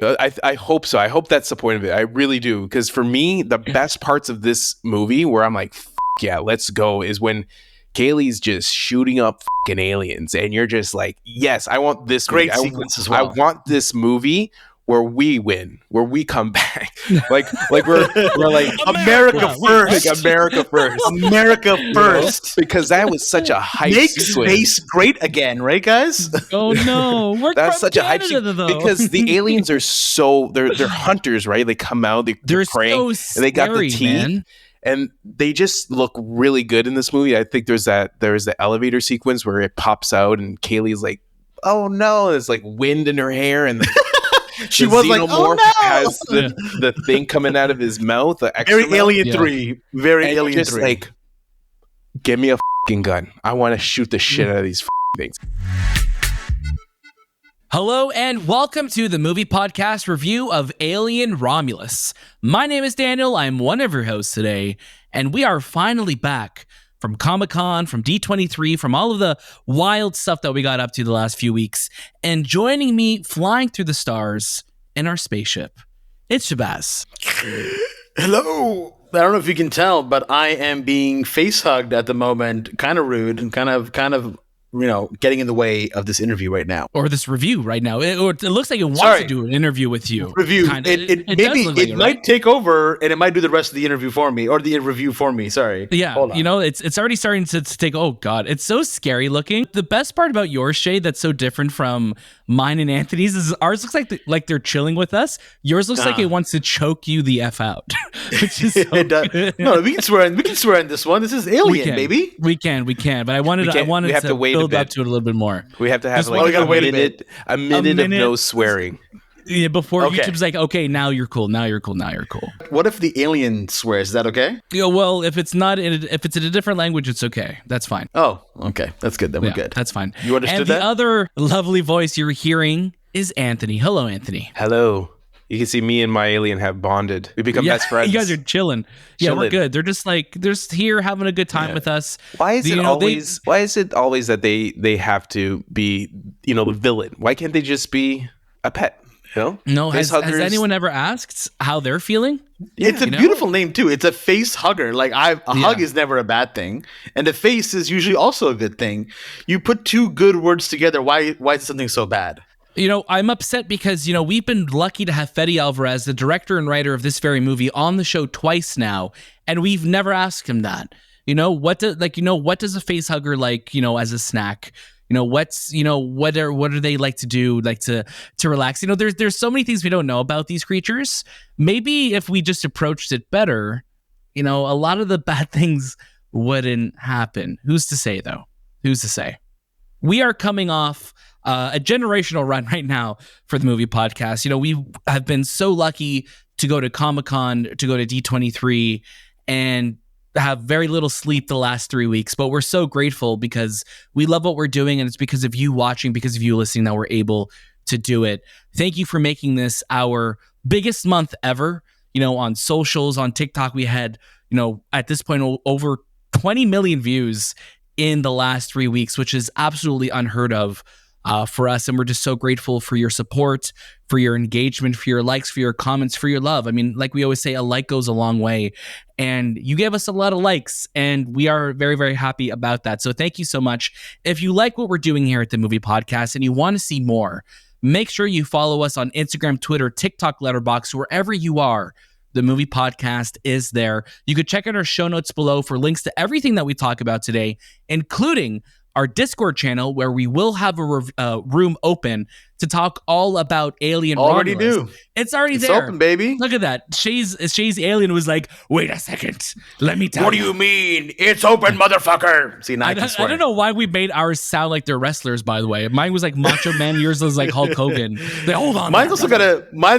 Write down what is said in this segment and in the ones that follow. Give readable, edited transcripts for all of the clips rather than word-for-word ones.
I hope so. I hope that's the point of it. I really do. Because for me, the best parts of this movie where I'm like, yeah, let's go, is when Cailee's just shooting up fucking aliens. And you're just like, yes, I want this great movie. sequence as well. I want this movie where we win, where we come back. like we're like America first. Like America first. America first. Because that was such a hype Make sequence. space great again, right, guys? Oh no, that's such a hype sequence because the aliens are they're hunters, right? They come out, they're praying, so and they got the scary, teeth, man. and they just look really good in this movie. I think there's the elevator sequence where it pops out, and Cailee's like, "Oh no!" There's like wind in her hair, and she was like, "Oh no!" Has the thing coming out of his mouth. The extra very Alien 3, very and Alien just 3. Like, give me a fucking gun. I want to shoot the shit out of these things. Hello and welcome to the movie podcast review of Alien Romulus. My name is Daniel. I'm one of your hosts today, and we are finally back from Comic-Con, from D23, from all of the wild stuff that we got up to the last few weeks. And joining me flying through the stars in our spaceship, it's Shahbaz. Hello. I don't know if you can tell, but I am being face hugged at the moment. Kind of rude and kind of getting in the way of this interview right now. Or this review right now. It looks like it wants to do an interview with you. Review. Kinda. It might take over and it might do the rest of the interview for me or the review for me. Sorry. Yeah. It's already starting to take, oh God, it's so scary looking. The best part about your shade that's so different from mine and Anthony's is ours looks like they're chilling with us. Yours looks like it wants to choke you the F out. Which is so good. No, we can swear in this one. This is Alien, baby. We can. But I wanted to build up to it a little bit more. We have to have a minute of no swearing. Yeah, before YouTube's like, okay, now you're cool. What if the alien swears? Is that okay? Yeah, well, if it's in a different language, it's okay. That's fine. Oh, okay. That's good. Then we're good. That's fine. You understood and that? The other lovely voice you're hearing is Anthony. Hello, Anthony. Hello. You can see me and my alien have bonded. We become best friends. You guys are chilling. Yeah, we're good. They're just here having a good time with us. Why is it always that they have to be, the villain? Why can't they just be a pet? No, has anyone ever asked how they're feeling? It's a beautiful name too. It's a face hugger. Like hug is never a bad thing, and a face is usually also a good thing. You put two good words together. Why is something so bad? I'm upset because, we've been lucky to have Fede Álvarez, the director and writer of this very movie, on the show twice now, and we've never asked him that. What does a face hugger like, as a snack? What do they like to do, like to relax? There's so many things we don't know about these creatures. Maybe if we just approached it better, a lot of the bad things wouldn't happen. Who's to say, though? Who's to say? We are coming off a generational run right now for the movie podcast. We have been so lucky to go to Comic-Con, to go to D23, and have very little sleep the last 3 weeks. But we're so grateful because we love what we're doing, and it's because of you watching, because of you listening that we're able to do it. Thank you for making this our biggest month ever. On socials, on TikTok, we had, at this point, over 20 million views in the last 3 weeks, which is absolutely unheard of for us. And we're just so grateful for your support, for your engagement, for your likes, for your comments, for your love. I mean, like we always say, a like goes a long way. And you gave us a lot of likes, and we are very, very happy about that. So thank you so much. If you like what we're doing here at the Movie Podcast and you want to see more, make sure you follow us on Instagram, Twitter, TikTok, Letterboxd, wherever you are. The Movie Podcast is there. You could check out our show notes below for links to everything that we talk about today, including our Discord channel, where we will have a room open to talk all about Alien Already Romulus. do. It's already It's there. open, baby. Look at that. Shay's alien was like, wait a second. Let me tell you. What do you mean? It's open, motherfucker. See, now I can swear. I don't know why we made ours sound like they're wrestlers, by the way. Mine was like Macho Man. Yours was like Hulk Hogan. Hold on. Mine's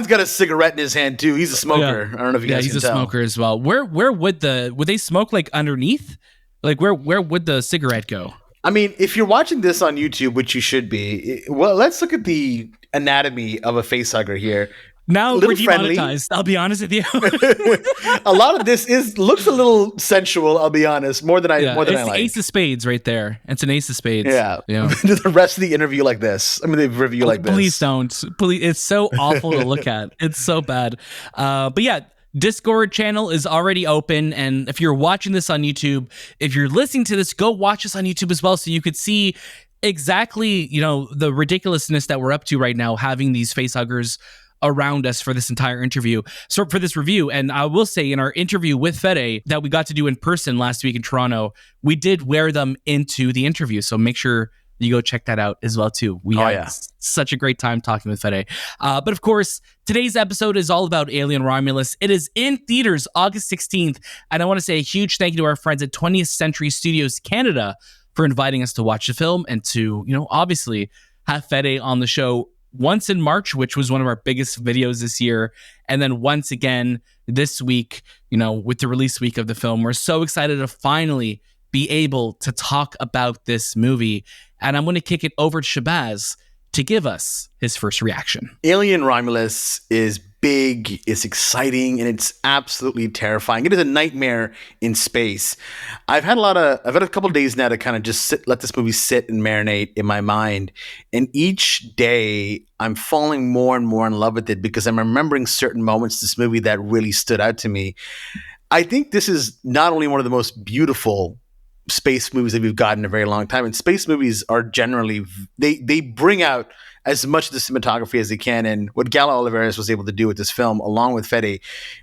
got a cigarette in his hand too. He's a smoker. I don't know if you guys can tell. He's a smoker as well. Where would they smoke like underneath? Like where would the cigarette go? I mean, if you're watching this on YouTube, which you should be, well, let's look at the anatomy of a face hugger here. Now little we're friendly. demonetized. I'll be honest with you. A lot of this looks a little sensual. I'll be honest, more than I it's the like. Ace of Spades right there. It's an Ace of Spades. Yeah. The rest of the interview like this. I mean, the review like this. Please don't. Please, it's so awful to look at. It's so bad. But yeah, Discord channel is already open, and if you're watching this on YouTube, if you're listening to this, go watch us on YouTube as well, so you could see exactly, the ridiculousness that we're up to right now, having these facehuggers around us for this entire interview. So for this review, and I will say in our interview with Fede that we got to do in person last week in Toronto, we did wear them into the interview. So make sure you go check that out as well too. We had such a great time talking with Fede. But of course, today's episode is all about Alien Romulus. It is in theaters August 16th. And I want to say a huge thank you to our friends at 20th Century Studios Canada for inviting us to watch the film and to, obviously have Fede on the show once in March, which was one of our biggest videos this year. And then once again this week, with the release week of the film. We're so excited to finally be able to talk about this movie. And I'm going to kick it over to Shahbaz to give us his first reaction. Alien Romulus is big, it's exciting, and it's absolutely terrifying. It is a nightmare in space. I've had a couple of days now to kind of just let this movie sit and marinate in my mind. And each day I'm falling more and more in love with it because I'm remembering certain moments in this movie that really stood out to me. I think this is not only one of the most beautiful space movies that we've gotten in a very long time, and space movies are generally, they bring out as much of the cinematography as they can, and what Álvarez was able to do with this film, along with Fede,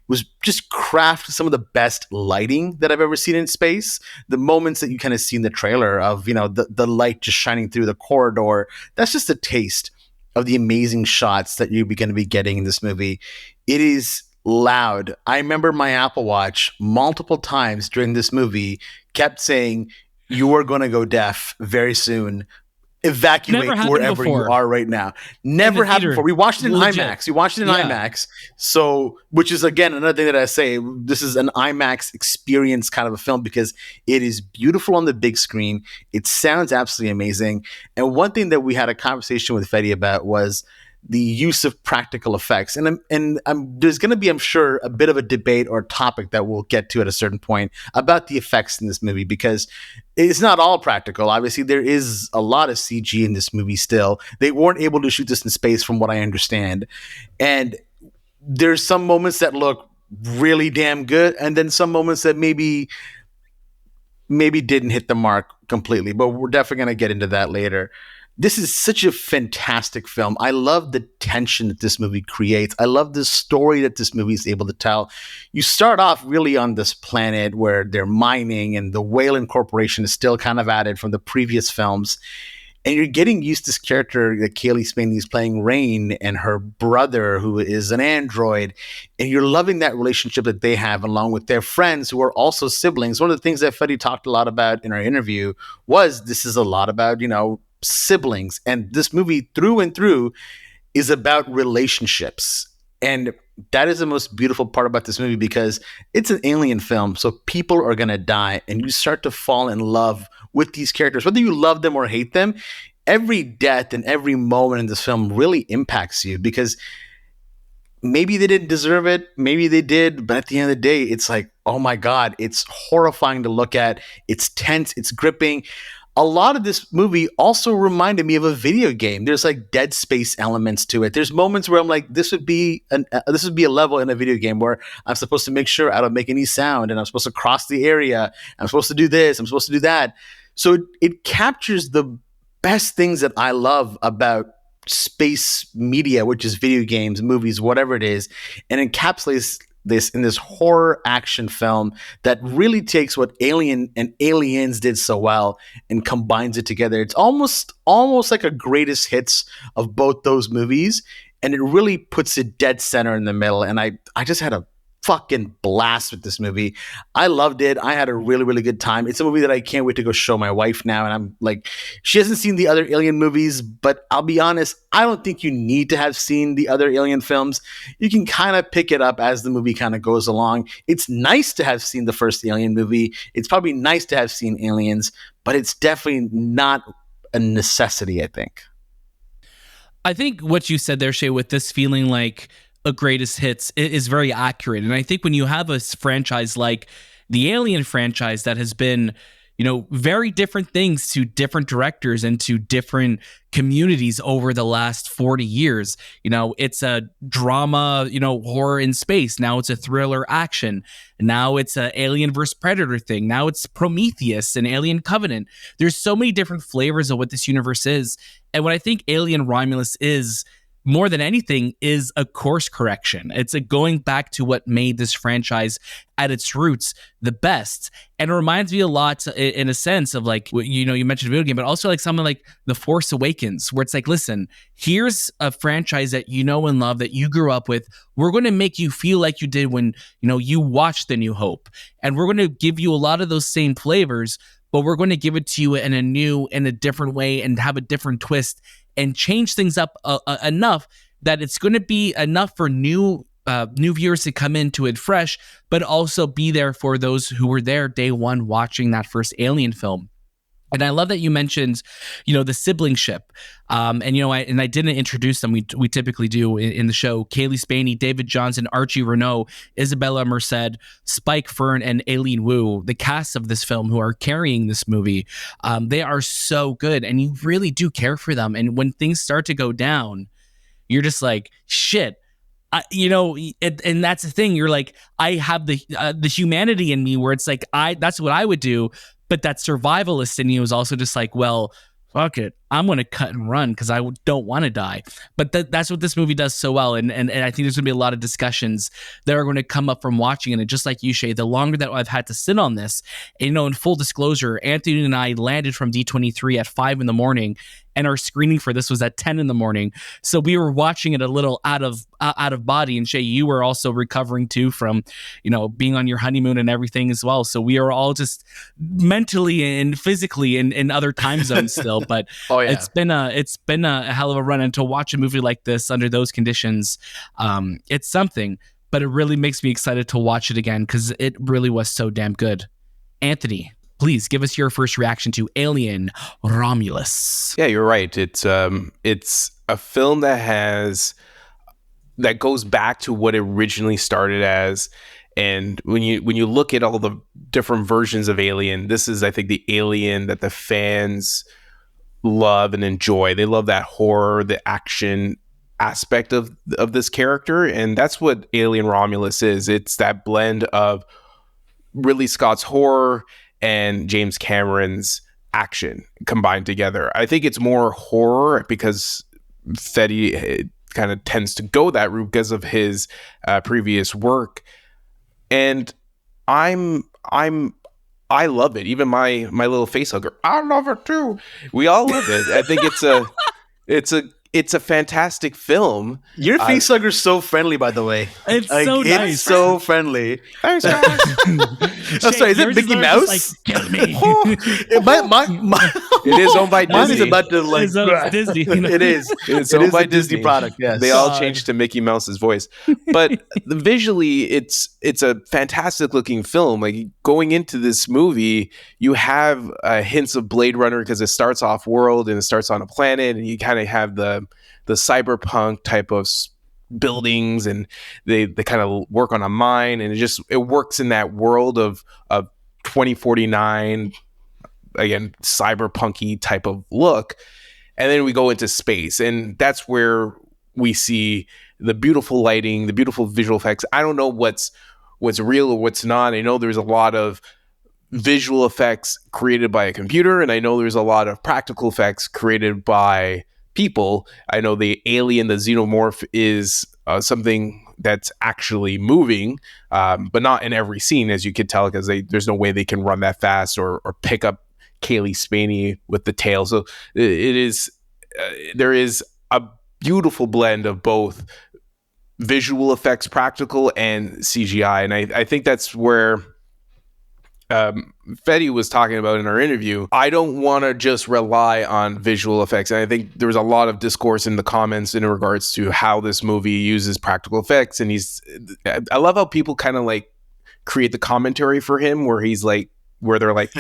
was just craft some of the best lighting that I've ever seen in space. The moments that you kind of see in the trailer of, the light just shining through the corridor, that's just a taste of the amazing shots that you're going to be getting in this movie. It is loud. I remember my Apple Watch multiple times during this movie kept saying, "You are going to go deaf very soon. Evacuate wherever you are right now." Never happened before. We watched it in IMAX. IMAX. So, which is, again, another thing that I say, this is an IMAX experience kind of a film because it is beautiful on the big screen. It sounds absolutely amazing. And one thing that we had a conversation with Fede about was the use of practical effects. And there's going to be, I'm sure, a bit of a debate or topic that we'll get to at a certain point about the effects in this movie, because it's not all practical. Obviously, there is a lot of CG in this movie still. They weren't able to shoot this in space from what I understand. And there's some moments that look really damn good, and then some moments that maybe didn't hit the mark completely. But we're definitely going to get into that later. This is such a fantastic film. I love the tension that this movie creates. I love the story that this movie is able to tell. You start off really on this planet where they're mining, and the Weyland Corporation is still kind of added from the previous films. And you're getting used to this character that Cailee Spaeny is playing, Rain, and her brother, who is an android. And you're loving that relationship that they have along with their friends who are also siblings. One of the things that Fede talked a lot about in our interview was this is a lot about, siblings, and this movie through and through is about relationships. And that is the most beautiful part about this movie, because it's an alien film, so people are going to die, and you start to fall in love with these characters, whether you love them or hate them. Every death and every moment in this film really impacts you, because maybe they didn't deserve it, maybe they did, but at the end of the day, it's like, oh my God, it's horrifying to look at. It's tense, it's gripping. A lot of this movie also reminded me of a video game. There's like Dead Space elements to it. There's moments where I'm like, this would be a level in a video game where I'm supposed to make sure I don't make any sound, and I'm supposed to cross the area. I'm supposed to do this. I'm supposed to do that. So it captures the best things that I love about space media, which is video games, movies, whatever it is, and encapsulates this in this horror action film that really takes what Alien and Aliens did so well and combines it together. It's almost like a greatest hits of both those movies, and it really puts it dead center in the middle. And I just had a fucking blast with this movie. I loved it. I had a really, really good time. It's a movie that I can't wait to go show my wife now. And I'm like, she hasn't seen the other Alien movies, but I'll be honest, I don't think you need to have seen the other Alien films. You can kind of pick it up as the movie kind of goes along. It's nice to have seen the first Alien movie. It's probably nice to have seen Aliens, but it's definitely not a necessity, I think. I think what you said there, Shay, with this feeling like a greatest hits is very accurate. And I think when you have a franchise like the Alien franchise that has been, very different things to different directors and to different communities over the last 40 years. It's a drama, horror in space. Now it's a thriller action. Now it's a Alien versus Predator thing. Now it's Prometheus and Alien Covenant. There's so many different flavors of what this universe is. And what I think Alien Romulus is, more than anything, is a course correction. It's a going back to what made this franchise at its roots the best. And it reminds me a lot, in a sense, of like, you mentioned a video game, but also like something like The Force Awakens, where it's like, listen, here's a franchise that you know and love, that you grew up with. We're going to make you feel like you did when, you watched The New Hope. And we're going to give you a lot of those same flavors, but we're going to give it to you in a different way and have a different twist and change things up enough that it's going to be enough for new viewers to come into it fresh, but also be there for those who were there day one watching that first Alien film. And I love that you mentioned, the siblingship. I didn't introduce them. We typically do in the show. Cailee Spaeny, David Jonsson, Archie Renaux, Isabela Merced, Spike Fearn, and Aileen Wu, the cast of this film who are carrying this movie. They are so good, and you really do care for them. And when things start to go down, you're just like, shit. And that's the thing. You're like, I have the humanity in me where it's like, that's what I would do. But that survivalist in you is also just like, well, fuck it, I'm going to cut and run because I don't want to die. But that's what this movie does so well. And I think there's going to be a lot of discussions that are going to come up from watching it. And just like you, Shay, the longer that I've had to sit on this, and, in full disclosure, Anthony and I landed from D23 at 5 a.m, and our screening for this was at 10 a.m. So we were watching it a little out of body. And Shay, you were also recovering too from, being on your honeymoon and everything as well. So we are all just mentally and physically in other time zones still. But Oh, yeah. it's been a hell of a run. And to watch a movie like this under those conditions, it's something. But it really makes me excited to watch it again because it really was so damn good. Anthony, please give us your first reaction to Alien Romulus. Yeah, you're right. It's a film that goes back to what it originally started as. And when you look at all the different versions of Alien, this is, I think, the Alien that the fans love and enjoy. They love that horror, the action aspect of this character, and that's what Alien Romulus is. It's that blend of Ridley Scott's horror and James Cameron's action combined together. I think it's more horror because Fede kind of tends to go that route because of his previous work, and I love it. Even my little face hugger, I love it too. We all love it. I think it's a fantastic film. Your face hugger's so friendly, by the way. It's so nice. It's so friendly. Thanks, guys. I'm sorry, is it Mickey Mouse? Like, kill me. It is owned by Disney. Mine is about to like. It's Disney. It is. It's It owned is by a Disney product. Yes. They all changed to Mickey Mouse's voice, but visually, it's a fantastic looking film. Like going into this movie, you have hints of Blade Runner because it starts off world and it starts on a planet, and you kind of have the cyberpunk type of buildings, and they kind of work on a mine, and it works in that world of 2049, again, cyberpunky type of look. And then we go into space, and that's where we see the beautiful lighting, the beautiful visual effects. I don't know what's real or what's not. I know there's a lot of visual effects created by a computer, and I know there's a lot of practical effects created by people. I know the alien, the xenomorph, is something that's actually moving, but not in every scene, as you could tell, because there's no way they can run that fast or pick up Cailee Spaeny with the tail. So it is there is a beautiful blend of both visual effects, practical, and CGI, and I think that's where Fede was talking about in our interview. I don't want to just rely on visual effects. And I think there was a lot of discourse in the comments in regards to how this movie uses practical effects. And I love how people kind of like create the commentary for him where they're like,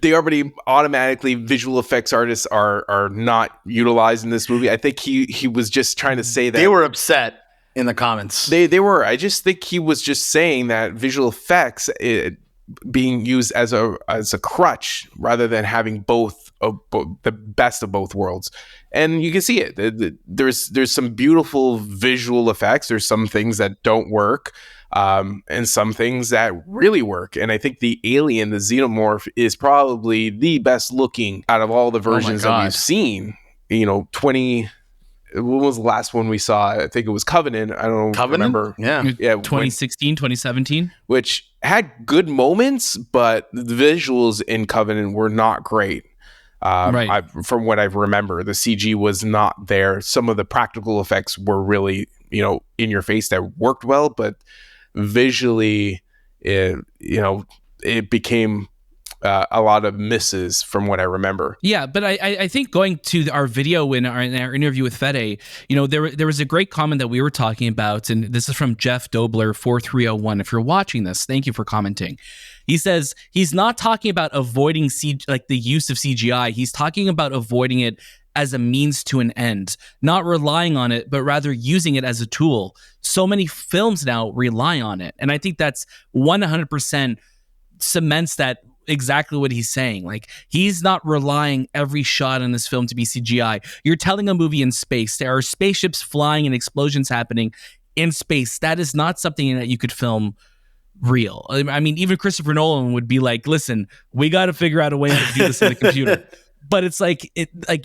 they already automatically visual effects artists are not utilized in this movie. I think he was just trying to say that They were upset in the comments. They were. I just think he was just saying that visual effects being used as a crutch rather than having the best of both worlds. And you can see it. There's some beautiful visual effects. There's some things that don't work, and some things that really work. And I think the alien, the xenomorph, is probably the best looking out of all the versions that we've seen. 20. When was the last one we saw? I think it was Covenant. I don't remember. Yeah. 2016, 2017. Which had good moments, but the visuals in Covenant were not great. Right. From what I remember, the CG was not there. Some of the practical effects were really, in your face that worked well, but visually, it became a lot of misses from what I remember. Yeah, but I think going to our video in our interview with Fede, there was a great comment that we were talking about, and this is from Jeff Dobler 4301. If you're watching this, thank you for commenting. He says he's not talking about avoiding the use of CGI. He's talking about avoiding it as a means to an end, not relying on it, but rather using it as a tool. So many films now rely on it, and I think that's 100% cements that. Exactly what he's saying. Like, he's not relying every shot in this film to be CGI. You're telling a movie in space. There are spaceships flying and explosions happening in space. That is not something that you could film real. I mean, even Christopher Nolan would be like, listen, we got to figure out a way to do this in the computer. But it's like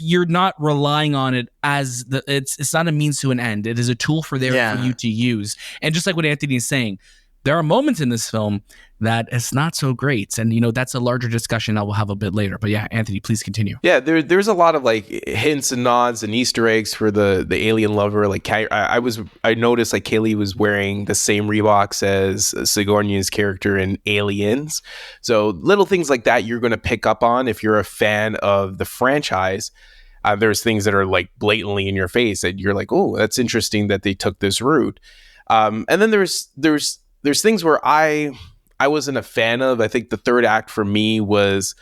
you're not relying on it as it's not a means to an end. It is a tool for you to use. And just like what Anthony is saying, there are moments in this film that it's not so great. And, that's a larger discussion that we'll have a bit later. But yeah, Anthony, please continue. Yeah, there's a lot of hints and nods and Easter eggs for the alien lover. Like I noticed Cailee was wearing the same Reeboks as Sigourney's character in Aliens. So little things like that you're going to pick up on if you're a fan of the franchise. There's things that are blatantly in your face that you're like, oh, that's interesting that they took this route. And then there's things where I wasn't a fan of. I think the third act for me was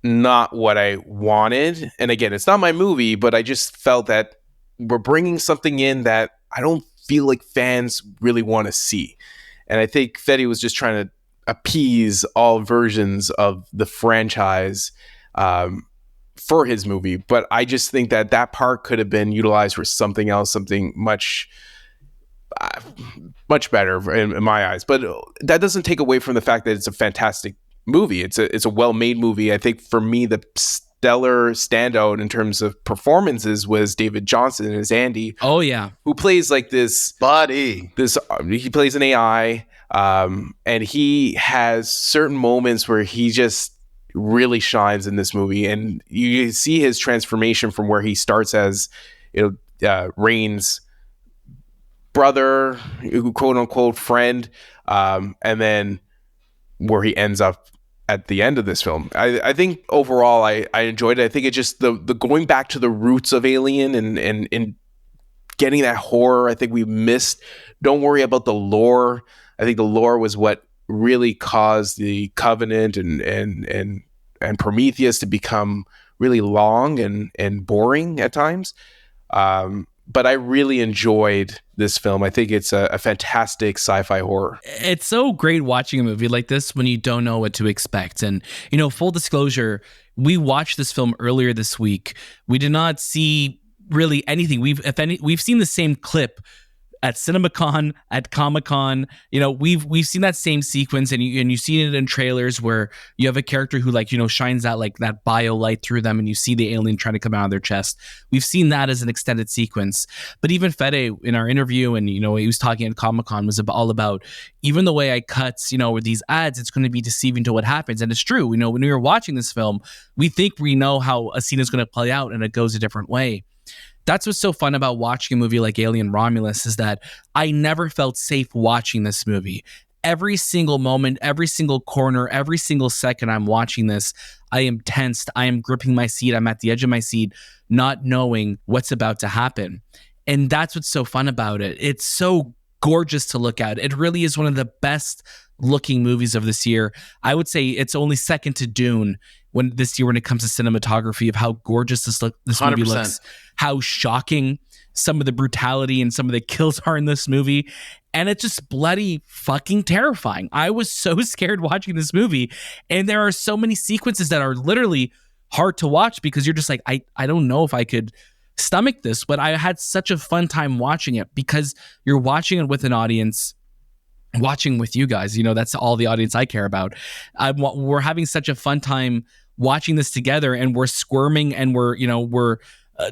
not what I wanted. And again, it's not my movie, but I just felt that we're bringing something in that I don't feel like fans really want to see. And I think Fede was just trying to appease all versions of the franchise for his movie. But I just think that part could have been utilized for something else, something much better in my eyes. But that doesn't take away from the fact that it's a fantastic movie. It's a well-made movie. I think for me, the stellar standout in terms of performances was David Jonsson as Andy. Oh yeah, who plays this buddy. He plays an AI, and he has certain moments where he just really shines in this movie, and you see his transformation from where he starts as Rain's brother, quote unquote friend, and then where he ends up at the end of this film. I think overall I enjoyed it. I think it just the going back to the roots of Alien and getting that horror. I think we missed. Don't worry about the lore. I think the lore was what really caused the Covenant and Prometheus to become really long and boring at times. But I really enjoyed this film. I think it's a fantastic sci-fi horror. It's so great watching a movie like this when you don't know what to expect. And, full disclosure, we watched this film earlier this week. We did not see really anything. We've seen the same clip at CinemaCon, at Comic-Con. We've seen that same sequence, and you've seen it in trailers where you have a character who shines that bio light through them, and you see the alien trying to come out of their chest. We've seen that as an extended sequence. But even Fede in our interview, and he was talking at Comic-Con, was all about even the way I cut, with these ads, it's going to be deceiving to what happens. And it's true. When we were watching this film, we think we know how a scene is going to play out, and it goes a different way. That's what's so fun about watching a movie like Alien Romulus, is that I never felt safe watching this movie. Every single moment, every single corner, every single second I'm watching this, I am tensed. I am gripping my seat. I'm at the edge of my seat, not knowing what's about to happen. And that's what's so fun about it. It's so gorgeous to look at. It really is one of the best looking movies of this year. I would say it's only second to Dune when it comes to cinematography, of how gorgeous this movie 100%. looks, how shocking some of the brutality and some of the kills are in this movie. And it's just bloody fucking terrifying. I was so scared watching this movie. And there are so many sequences that are literally hard to watch because you're just like, I don't know if I could stomach this, but I had such a fun time watching it because you're watching it with an audience, watching with you guys. That's all the audience I care about. We're having such a fun time watching this together, and we're squirming, and we're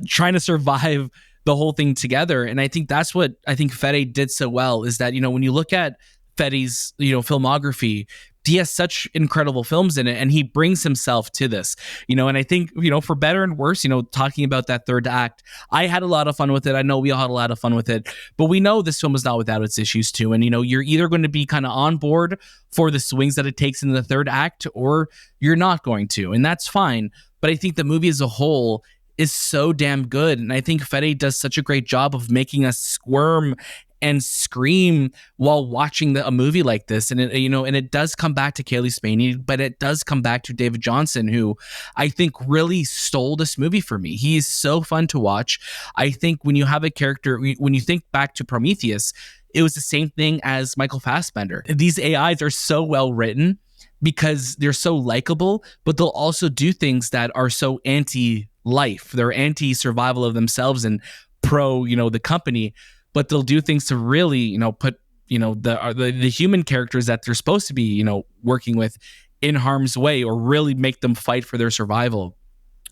trying to survive the whole thing together. And I think that's what I think Fede did so well, is that, when you look at Fede's, filmography, he has such incredible films in it, and he brings himself to this, and I think, for better and worse, talking about that third act, I had a lot of fun with it. I know we all had a lot of fun with it, but we know this film is not without its issues too. And, you're either going to be kind of on board for the swings that it takes in the third act, or you're not going to, and that's fine. But I think the movie as a whole is so damn good. And I think Fede does such a great job of making us squirm and scream while watching a movie like this. And it does come back to Cailee Spaeny, but it does come back to David Jonsson, who I think really stole this movie for me. He is so fun to watch. I think when you have a character, when you think back to Prometheus, it was the same thing as Michael Fassbender. These AIs are so well written because they're so likable, but they'll also do things that are so anti-life. They're anti-survival of themselves and pro, the company. But they'll do things to really, put, the human characters that they're supposed to be, working with in harm's way, or really make them fight for their survival.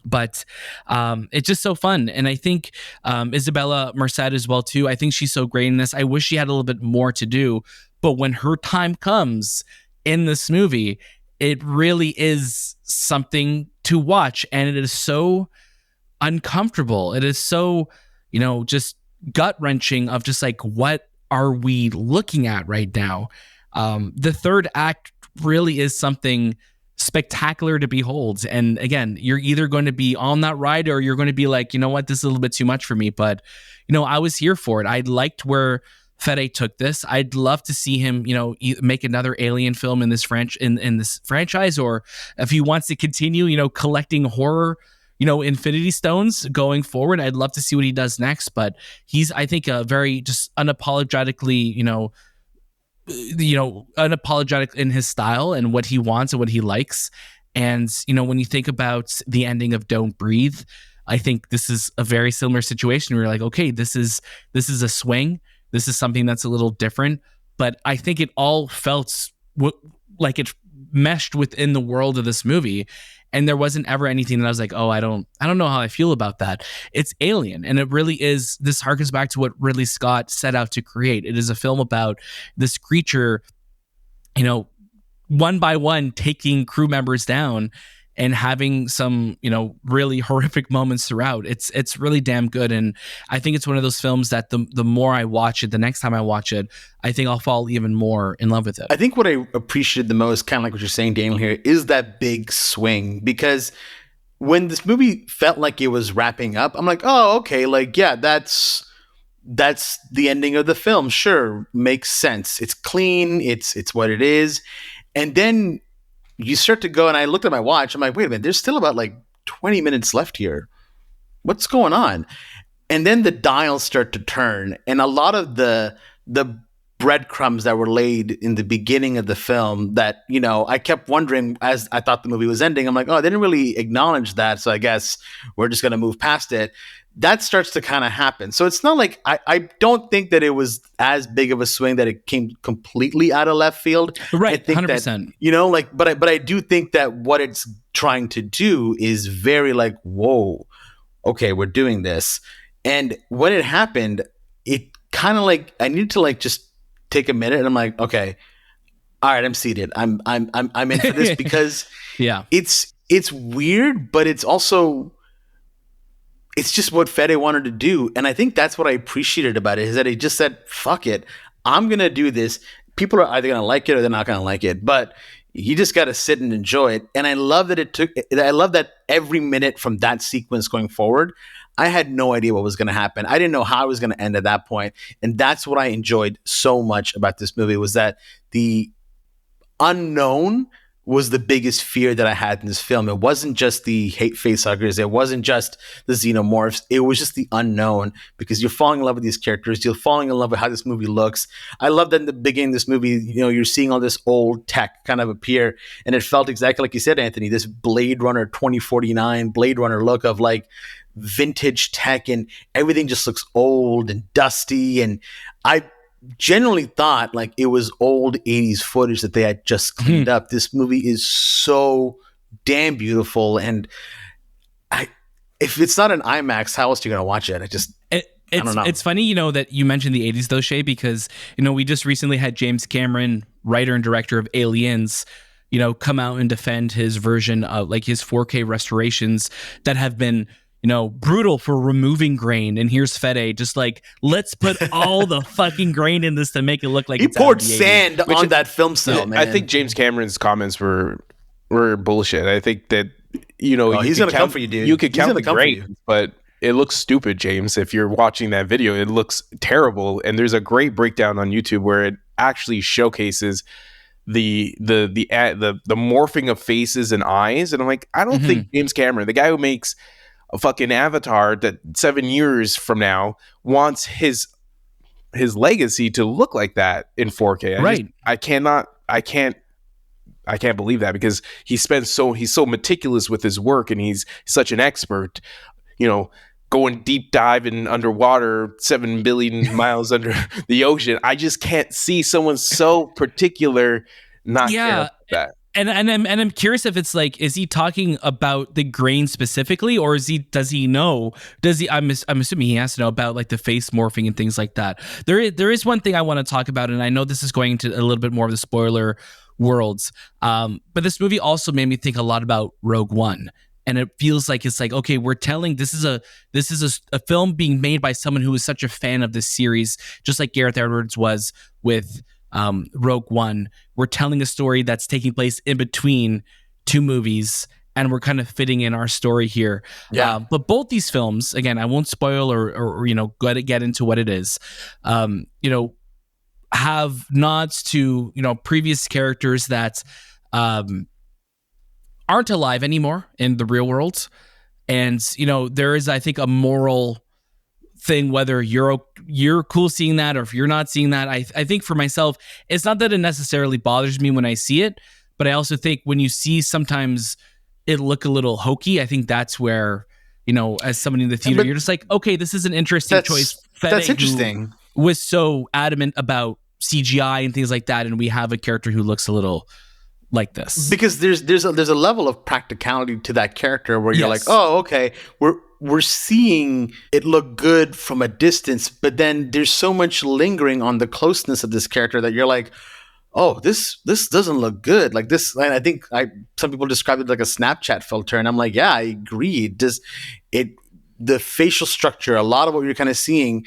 But it's just so fun. And I think Isabela Merced as well, too. I think she's so great in this. I wish she had a little bit more to do. But when her time comes in this movie, it really is something to watch. And it is so uncomfortable. It is so, just gut-wrenching of just like, what are we looking at right now? The third act really is something spectacular to behold. And again, you're either going to be on that ride, or you're going to be like, what, this is a little bit too much for me. But, I was here for it. I liked where Fede took this. I'd love to see him, make another Alien film in this this franchise, or if he wants to continue, collecting horror, Infinity Stones going forward. I'd love to see what he does next, but he's, I think, a very just unapologetically, unapologetic in his style and what he wants and what he likes. And, when you think about the ending of Don't Breathe, I think this is a very similar situation where you're like, okay, this is a swing. This is something that's a little different, but I think it all felt like it meshed within the world of this movie. And there wasn't ever anything that I was like, oh, I don't know how I feel about that. It's Alien. And it really is, this harkens back to what Ridley Scott set out to create. It is a film about this creature, one by one taking crew members down and having some, really horrific moments throughout. It's really damn good. And I think it's one of those films that the more I watch it, the next time I watch it, I think I'll fall even more in love with it. I think what I appreciated the most, kind of like what you're saying, Daniel, here, is that big swing. Because when this movie felt like it was wrapping up, I'm like, oh, okay, like, yeah, that's the ending of the film. Sure, makes sense. It's clean. It's what it is. And then you start to go, and I looked at my watch. I'm like, wait a minute, there's still about like 20 minutes left here. What's going on? And then the dials start to turn, and a lot of the breadcrumbs that were laid in the beginning of the film that, I kept wondering as I thought the movie was ending. I'm like, oh, they didn't really acknowledge that, so I guess we're just going to move past it. That starts to kind of happen. So it's not like I don't think that it was as big of a swing that it came completely out of left field. Right, I think 100%. That, but I do think that what it's trying to do is very like, whoa, okay, we're doing this. And when it happened, it kind of like, I needed to like just take a minute, and I'm like, okay, all right, I'm seated. I'm in for this because yeah, it's weird, but it's also, it's just what Fede wanted to do. And I think that's what I appreciated about it, is that he just said, fuck it, I'm going to do this. People are either going to like it or they're not going to like it, but you just got to sit and enjoy it. And I love that I love that every minute from that sequence going forward, I had no idea what was going to happen. I didn't know how it was going to end at that point. And that's what I enjoyed so much about this movie, was that the unknown was the biggest fear that I had in this film. It wasn't just the hate facehuggers. It wasn't just the xenomorphs. It was just the unknown, because you're falling in love with these characters. You're falling in love with how this movie looks. I love that in the beginning of this movie, you're seeing all this old tech kind of appear, and it felt exactly like you said, Anthony, this Blade Runner 2049 Blade Runner look of like vintage tech, and everything just looks old and dusty. And I generally thought like it was old 80s footage that they had just cleaned up. This movie is so damn beautiful, and if it's not an IMAX, how else are you gonna watch it? I don't know. It's funny, that you mentioned the 80s though, Shay, because we just recently had James Cameron, writer and director of Aliens, come out and defend his version of like his 4K restorations that have been brutal for removing grain. And here's Fede just like, let's put all the fucking grain in this to make it look like he it's poured sand on that film set, man. I think James Cameron's comments were bullshit. I think that he's gonna come for you, dude. You could count the grain, but it looks stupid, James. If you're watching that video, it looks terrible. And there's a great breakdown on YouTube where it actually showcases the morphing of faces and eyes. And I'm like, I don't think James Cameron, the guy who makes a fucking Avatar that 7 years from now wants his legacy to look like that in 4K. I can't believe that, because he's so meticulous with his work, and he's such an expert, going deep dive in underwater 7 billion miles under the ocean. I just can't see someone so particular not care about that. And I'm curious if it's like, is he talking about the grain specifically, or does he know? I'm assuming he has to know about like the face morphing and things like that. There is one thing I want to talk about, and I know this is going into a little bit more of the spoiler worlds. But this movie also made me think a lot about Rogue One. And it feels like it's like, okay, we're telling this is a film being made by someone who is such a fan of this series, just like Gareth Edwards was with Rogue One. We're telling a story that's taking place in between two movies, and we're kind of fitting in our story here. Yeah. But both these films, again, I won't spoil or get into what it is. Have nods to previous characters that aren't alive anymore in the real world, and there is, I think, a moral thing, whether you're cool seeing that or if you're not seeing that. I think for myself, it's not that it necessarily bothers me when I see it, but I also think when you see sometimes it look a little hokey, I think that's where, as somebody in the theater, you're just like, okay, this is an interesting choice. Fede, that's interesting. Was so adamant about CGI and things like that, and we have a character who looks a little like this, because there's a level of practicality to that character where you're like, oh, okay, we're seeing it look good from a distance, but then there's so much lingering on the closeness of this character that you're like, oh, this doesn't look good. Like this, and I think some people described it like a Snapchat filter, and I'm like, yeah, I agree. The facial structure, a lot of what you're kind of seeing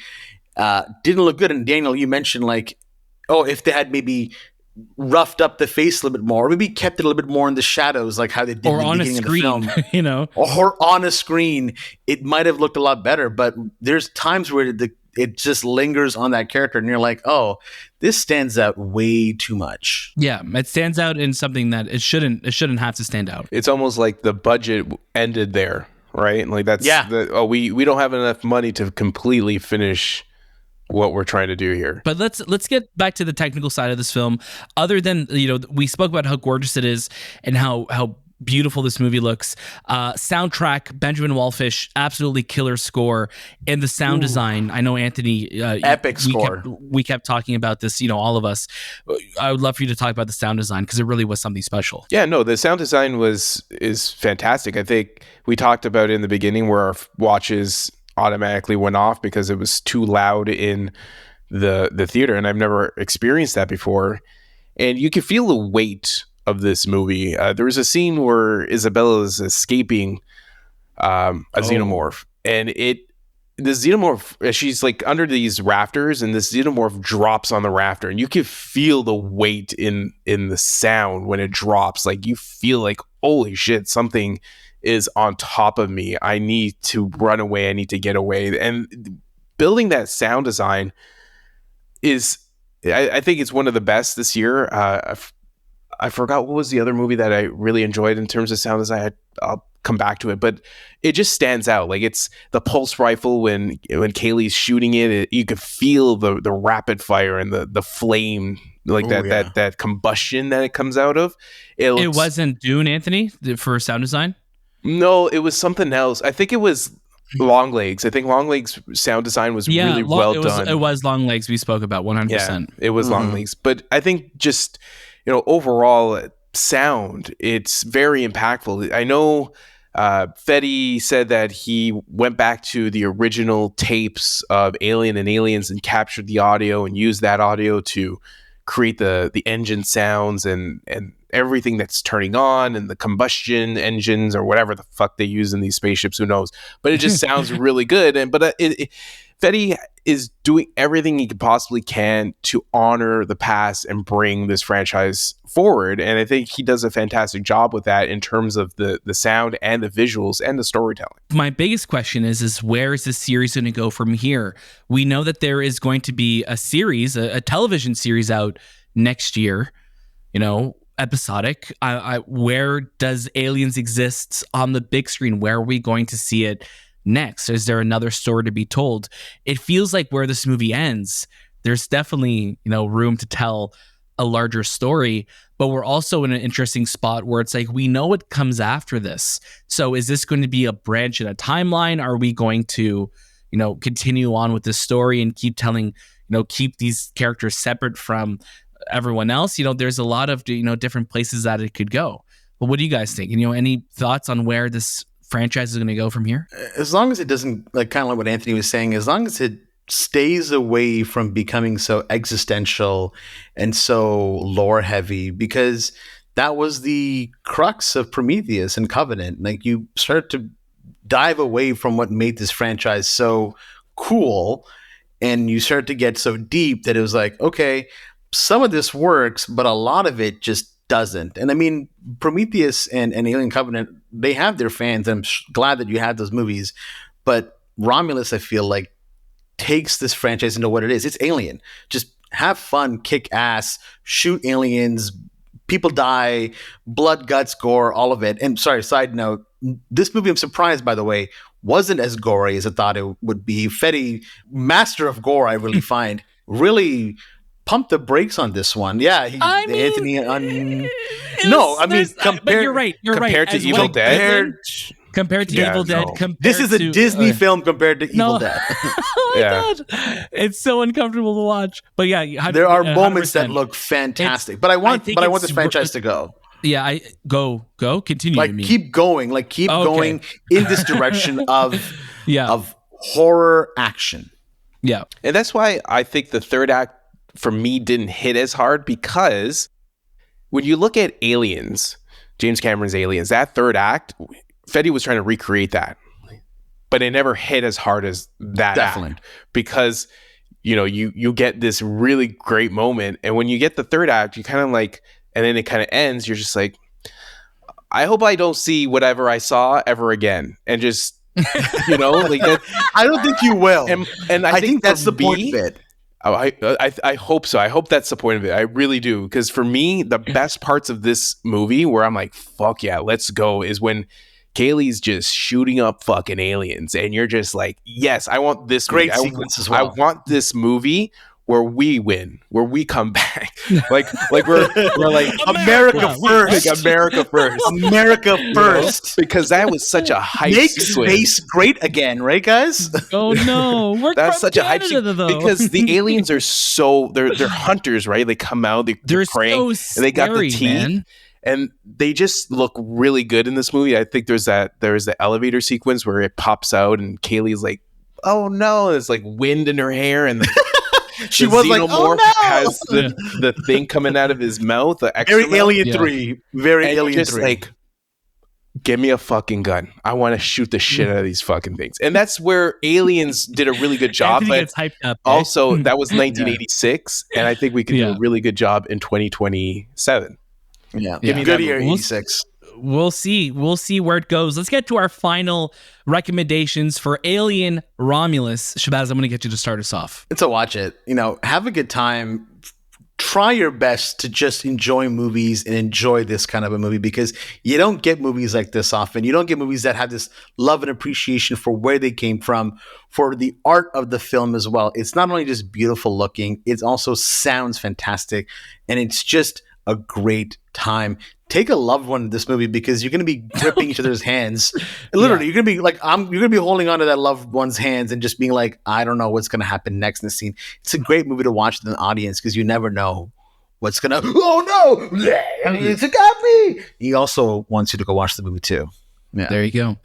didn't look good. And Daniel, you mentioned like, oh, if they had maybe roughed up the face a little bit more, or maybe kept it a little bit more in the shadows, like how they did in the beginning of the film, or on a screen, it might have looked a lot better. But there's times where it just lingers on that character, and you're like, oh, this stands out way too much. Yeah, it stands out in something that it shouldn't have to stand out. It's almost like the budget ended there, right? Like that's we don't have enough money to completely finish what we're trying to do here. But let's get back to the technical side of this film. Other than, we spoke about how gorgeous it is and how beautiful this movie looks. Soundtrack, Benjamin Wallfish, absolutely killer score. And the sound design, I know Anthony, epic score. We kept talking about this, all of us. I would love for you to talk about the sound design, because it really was something special. Yeah, no, the sound design is fantastic. I think we talked about it in the beginning where our watches automatically went off because it was too loud in the theater, and I've never experienced that before. And you can feel the weight of this movie. There was a scene where Isabela is escaping a xenomorph, and the xenomorph, she's like under these rafters, and this xenomorph drops on the rafter, and you can feel the weight in the sound when it drops. Like you feel like, holy shit, something is on top of me. I need to run away. I need to get away. And building that sound design is, I think it's one of the best this year. I forgot what was the other movie that I really enjoyed in terms of sound design. I'll come back to it, but it just stands out. Like it's the pulse rifle when Cailee's shooting it, you could feel the rapid fire and the flame, like that combustion that it comes out of. It wasn't Dune, Anthony, for sound design? No, it was something else. I think it was Longlegs. I think Longlegs sound design was really well done. It was Longlegs we spoke about 100%. Yeah, it was Longlegs. But I think just, overall sound, it's very impactful. I know Fede said that he went back to the original tapes of Alien and Aliens and captured the audio and used that audio to create the engine sounds and everything that's turning on and the combustion engines or whatever the fuck they use in these spaceships, who knows, but it just sounds really good. But Fede is doing everything he possibly can to honor the past and bring this franchise forward, and I think he does a fantastic job with that in terms of the sound and the visuals and the storytelling. My biggest question is where is this series going to go from here? We know that there is going to be a series, a television series out next year, episodic. Where does Aliens exist on the big screen? Where are we going to see it next? Is there another story to be told? It feels like where this movie ends, there's definitely, room to tell a larger story, but we're also in an interesting spot where it's like, we know what comes after this. So is this going to be a branch in a timeline? Are we going to, continue on with this story and keep telling, keep these characters separate from everyone else? There's a lot of, different places that it could go. But what do you guys think? Any thoughts on where this franchise is going to go from here? As long as it doesn't, kind of like what Anthony was saying, as long as it stays away from becoming so existential and so lore heavy, because that was the crux of Prometheus and Covenant. Like, you start to dive away from what made this franchise so cool, and you start to get so deep that it was like, okay, some of this works, but a lot of it just doesn't. And I mean, Prometheus and Alien Covenant, they have their fans. I'm glad that you had those movies, but Romulus, I feel like, takes this franchise into what it is. It's Alien. Just have fun, kick ass, shoot aliens, people die, blood, guts, gore, all of it. And sorry, side note, this movie, I'm surprised, by the way, wasn't as gory as I thought it would be. Fede, master of gore, I really find, really pumped the brakes on this one. Yeah, Anthony. But you're right. Compared to Evil Dead. Compared to Evil Dead. This is a Disney film compared to Evil Dead. Oh my God. It's so uncomfortable to watch. But yeah, there are moments that look fantastic. But I want this franchise to go. Yeah, continue. Keep going in this direction of horror action. Yeah. And that's why I think the third act for me didn't hit as hard, because when you look at Aliens, James Cameron's Aliens, that third act, Fede was trying to recreate that, but it never hit as hard as that act, because you get this really great moment, and when you get the third act, you kind of like, and then it kind of ends, you're just like, I hope I don't see whatever I saw ever again, and just like that. I don't think you will, and I think that's the point of it. I hope so. I hope that's the point of it. I really do. Because for me, the best parts of this movie where I'm like, fuck yeah, let's go, is when Cailee's just shooting up fucking aliens. And you're just like, yes, I want this great sequence as well. I want this movie where we win, where we come back. like we're like America first. Like America first. America first. Because that was such a hype Make sequence. Space great again, right, guys? Oh no. That's such Canada, a hype sequence. Because the aliens are they're hunters, right? They come out, they're praying, so and they got the teeth. Man. And they just look really good in this movie. I think there's the elevator sequence where it pops out and Cailee's like, oh no, there's like wind in her hair, and she was like, oh no, has the thing coming out of his mouth. Very Alien 3. Very and Alien just 3. Like, give me a fucking gun. I want to shoot the shit out of these fucking things. And that's where Aliens did a really good job. But also, that was 1986, and I think we could do a really good job in 2027. Yeah, give me good year 86. We'll see where it goes. Let's get to our final recommendations for Alien Romulus. Shahbaz, I'm going to get you to start us off. It's a watch it. Have a good time. try your best to just enjoy movies and enjoy this kind of a movie, because you don't get movies like this often. You don't get movies that have this love and appreciation for where they came from, for the art of the film as well. It's not only just beautiful looking, it also sounds fantastic, and it's just a great time. Take a loved one in this movie, because you're going to be gripping each other's hands. Literally, you're going to be like, you're going to be holding onto that loved one's hands and just being like, I don't know what's going to happen next in the scene. It's a great movie to watch with an audience, because you never know what's going to, oh no, it's got me. He also wants you to go watch the movie too. Yeah. There you go.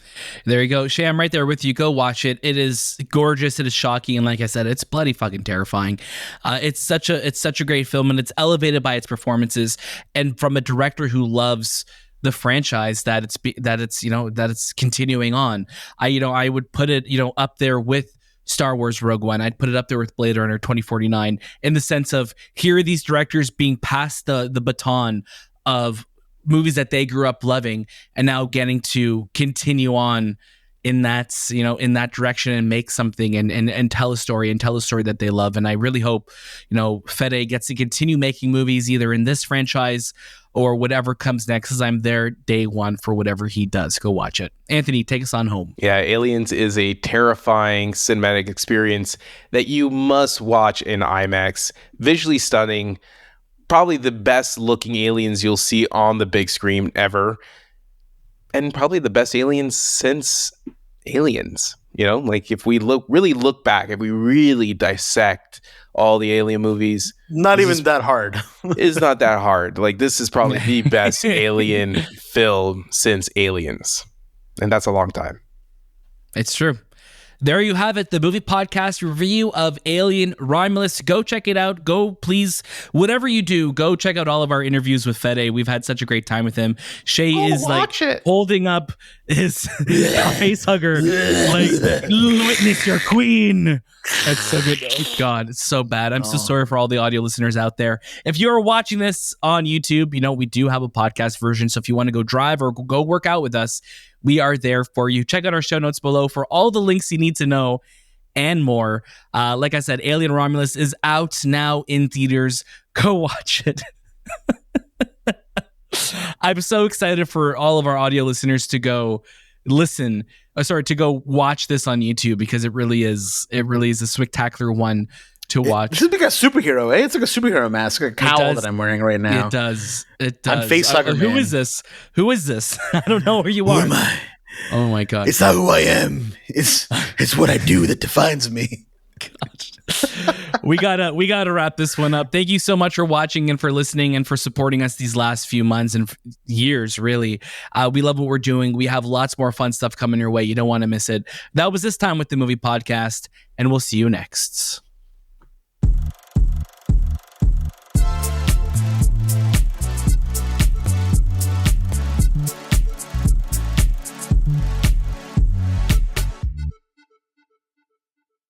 There you go. Shay, I'm right there with you. Go watch it. It is gorgeous. It is shocking. And like I said, it's bloody fucking terrifying. It's such a great film, and it's elevated by its performances, and from a director who loves the franchise that it's continuing on. I would put it, up there with Star Wars Rogue One. I'd put it up there with Blade Runner 2049, in the sense of, here are these directors being passed the baton of movies that they grew up loving, and now getting to continue on in that direction and make something and tell a story that they love. And I really hope, Fede gets to continue making movies either in this franchise or whatever comes next, because I'm there day one for whatever he does. Go watch it. Anthony, take us on home. Yeah, Aliens is a terrifying cinematic experience that you must watch in IMAX. Visually stunning. Probably the best looking aliens you'll see on the big screen ever. And probably the best aliens since Aliens. Like, if we really look back, if we really dissect all the Alien movies, that hard. It's not that hard. Like, this is probably the best alien film since Aliens. And that's a long time. It's true. There you have it, the movie podcast review of Alien Romulus. Go check it out. Go, please, whatever you do, go check out all of our interviews with Fede. We've had such a great time with him. Shay is holding up his face hugger, like, witness your queen. That's so good. Oh God, it's so bad. I'm so sorry for all the audio listeners out there. If you're watching this on YouTube, we do have a podcast version. So if you want to go drive or go work out with us, we are there for you. Check out our show notes below for all the links you need to know and more. Like I said, Alien Romulus is out now in theaters. Go watch it. I'm so excited for all of our audio listeners to go to go watch this on YouTube, because it really is a spectacular one to watch. This is like a superhero, eh? It's like a superhero mask, like a cowl that I'm wearing right now. It does. I'm facehugger, man. Who is this? I don't know where you are. Who am I? Oh my God. It's not who I am. It's what I do that defines me. We gotta wrap this one up. Thank you so much for watching and for listening and for supporting us these last few months and years, really. We love what we're doing. We have lots more fun stuff coming your way. You don't want to miss it. That was this time with the Movie Podcast, and we'll see you next.